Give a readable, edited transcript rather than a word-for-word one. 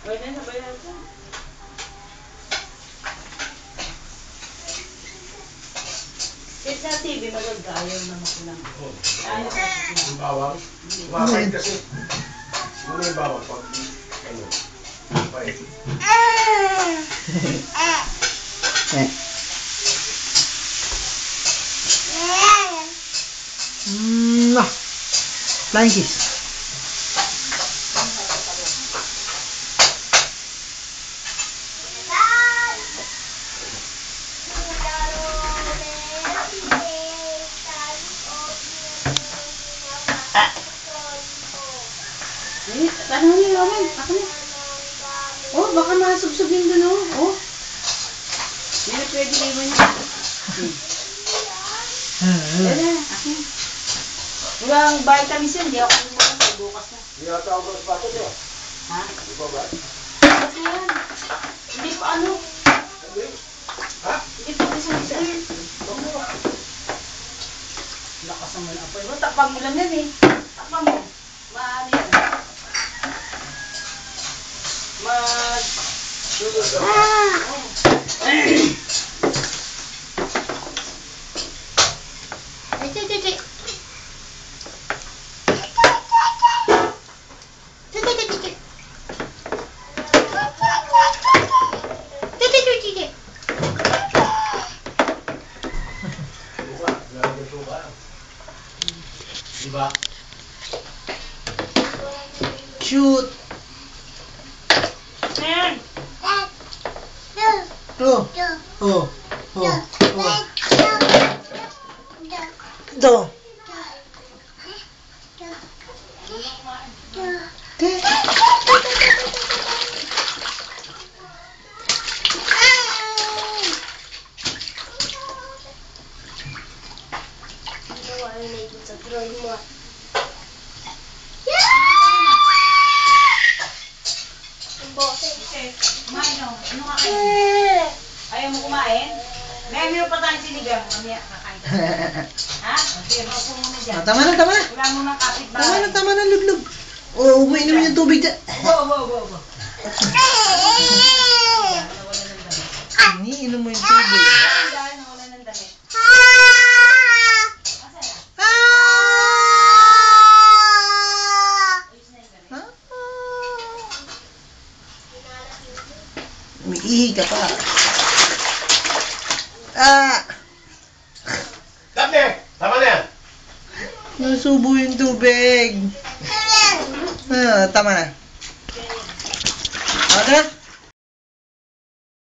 Pwede na ba yan? Kahit sa TV, magagayaw na makulang. Ayaw na. Yung bawang? Mapait kasi. Ano yung bawang? Pag, ano? Mapait. Flying kiss. Tanong niyo, Roman. Ako na. Oh, baka masubsob yung doon, oh. Hindi na pwede iwan niya. Yan na, ako. Walang vitamins yan, di ako bukas na. Hindi ata ako sa pato niya. Ha? Di ba ba? Kasi yan. Hindi pa ano. Hindi. Ha? Hindi pa kasi isa. Lakas naman apoy mo. Takpang mo lang yan eh. Takpang mo. Maano yan. Diba? Cute. Ayan. Oh. Oh. Oh. Oh. Do. Kumain o. Ano kakain? Ayaw mo kumain? Meron pa tayong sinigang. Mamaya kakain ka. Ha? Okay, maupo muna dyan. Tama na, tama na. Wala mo ng kapitbahay. Tama na, luglog. Oh, umiinom yung tubig dyan. Wow. Iniinom mo yung tubig. Dahil nawala ng damit. Umiihi ka pa. Dati! Tama na yan! Nasubo yung tubig. Tama na. Tama na.